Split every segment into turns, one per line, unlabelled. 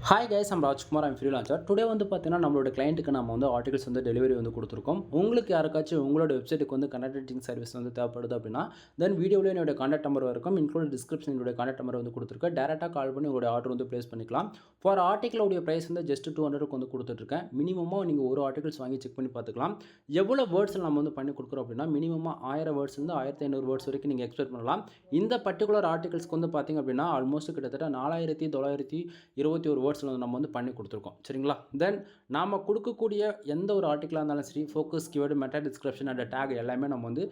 Hi guys, I'm Rajkumar. I'm freelancer. Today வந்து பார்த்தீங்கன்னா நம்மளோட கிளைண்ட்டுக்கு நம்ம வந்து ஆர்டிகல்ஸ் வந்து டெலிவரி வந்து கொடுத்துருக்கோம். உங்களுக்கு யாருக்காச்சும் உங்களோட வெப்சைட்டுக்கு வந்து கண்டென்ட் ரைட்டிங் சர்வீஸ் வந்து தேவைப்படுது அப்படின்னா தென் வீடியோவில் என்னோட கான்டாக்ட் நம்பர் இருக்கும், இன்க்ளூட் டிஸ்கிரிப்ஷன் என்னோட கான்டாக்ட் நம்பர் வந்து கொடுத்துருக்கேன். டேரெக்டாக கால் பண்ணி உங்களோட ஆர்டர் வந்து ப்ளேஸ் பண்ணிக்கலாம். ஃபார் ஆர்டிக்கலோடைய ப்ரைஸ் வந்து ஜஸ்ட் 200 வந்து கொடுத்துட்ருக்கேன். மினிமமாக நீங்கள் ஒரு ஆர்டிகல்ஸ் வாங்கி செக் பண்ணி பார்த்துக்கலாம். எவ்வளோ வேர்ட்ஸில் நம்ம வந்து பண்ணி கொடுக்குறோம் அப்படின்னா மினிமமாக 1000 வேர்ட்ஸ்லேருந்து 1500 வேர்ட்ஸ் வரைக்கும் நீங்கள் எக்ஸ்பெக்ட் பண்ணலாம். இந்த பர்டிகுலர் ஆர்டிகல்ஸ்க்கு வந்து பார்த்திங்க அப்படின்னா ஆல்மோஸ்ட் கிட்டத்தட்ட 4921 வேர்ட்ஸில் வந்து நம்ம வந்து பண்ணி கொடுத்துருக்கோம். சரிங்களா? தென் நாம் கொடுக்கக்கூடிய எந்த ஒரு ஆர்டிக்கலாக இருந்தாலும் சரி, focus, keyword, meta description and take எல்லாமே நம்ம வந்து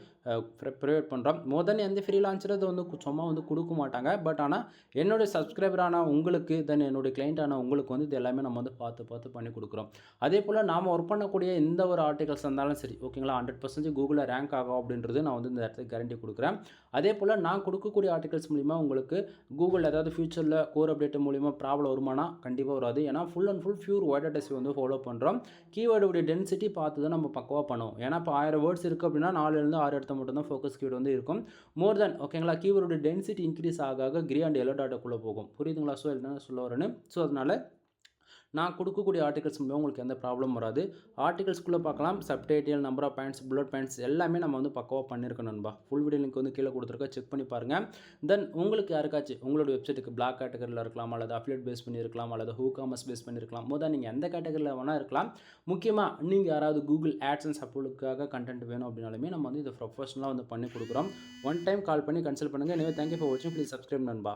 ப்ரொவைட் பண்ணுறோம். மோர் தென் எந்த ஃப்ரீலான்சர் அது வந்து சும்மா வந்து கொடுக்க மாட்டாங்க. பட் ஆனால் என்னுடைய சப்ஸ்கிரைபரான உங்களுக்கு, தென் என்னுடைய கிளைண்ட்டான உங்களுக்கு வந்து இது எல்லாமே நம்ம வந்து பார்த்து பண்ணி கொடுக்குறோம். அதே போல் நாம் ஒர்க் பண்ணக்கூடிய எந்த ஒரு ஆர்டிகல்ஸ் இருந்தாலும் சரி, ஓகேங்களா, 100% கூகுளில் ரேங்க் ஆகும் அப்படின்றது நான் வந்து இந்த இடத்துக்கு கேரண்டி கொடுக்குறேன். அதே போல் நான் கொடுக்கக்கூடிய ஆர்டிகல்ஸ் மூலிமா உங்களுக்கு கூகுள் ஏதாவது ஃபியூச்சரில் கோர் அப்டேட் மூலிமா ப்ராப்ளம் வருமானா கண்டிப்பாக வராது. ஏன்னா full and full pure white test வந்து ஃபாலோ பண்ணுறோம். கீவேர்டுடைய டென்சிட்டி பார்த்து தான் நம்ம பக்கவாக பண்ணுவோம். ஏன்னா இப்போ 1000 வேர்ட்ஸ் இருக்குது அப்படின்னா 4லேருந்து 6 இடத்த மட்டும் தான் ஃபோக்கஸ் கீவேர்டு வந்து இருக்கும். மோர் தென், ஓகேங்களா, கீவேர்டுடைய டென்சிட்டி இன்க்ரீஸ் ஆக கிரே அண்ட் எல்லோ டாட்டாக்குள்ளே போகும். புரியுதுங்களா? ஸோ என்ன சொல்ல வரேன்னு, ஸோ அதனால் நான் கொடுக்கக்கூடிய ஆர்டிகல்ஸ் மூலம் உங்களுக்கு எந்த ப்ராப்ளம் வராது. ஆர்டிகல்ஸ்குள்ளே பார்க்கலாம். Subtitle, number of points, bullet points எல்லாமே நம்ம வந்து பக்கவாக பண்ணியிருக்கோம் நண்பா. ஃபுல் வீடியோ லிங்க் வந்து கீழே கொடுத்துருக்கேன், செக் பண்ணி பாருங்கள். தென் உங்களுக்கு யாருக்காச்சும் உங்களோட வெப்சைட்டுக்கு பிளாக் கேட்டகரியில் இருக்கலாம், அல்லது அஃபிலியேட் பேஸ் பண்ணியிருக்கலாம், அல்லது ஹூகாமர்ஸ் பேஸ் பண்ணியிருக்கலாம். மொதல் நீங்கள் எந்த கேட்டகரியில் வேணால் இருக்கலாம். முக்கியமாக நீங்கள் யாராவது கூகுள் ஆட்சன்ஸ் அப்ரூவலுக்காக கண்டென்ட் வேணும் அப்படின்னாலுமே நம்ம வந்து இதை ப்ரொஃபஷனலாக வந்து பண்ணி கொடுக்குறோம். ஒன் டைம் கால் பண்ணி கன்சல்ட் பண்ணுங்கள். எனவே தேங்க்யூ ஃபார் வாட்சிங். ப்ளீஸ் சப்ஸ்கிரைப் நண்பா.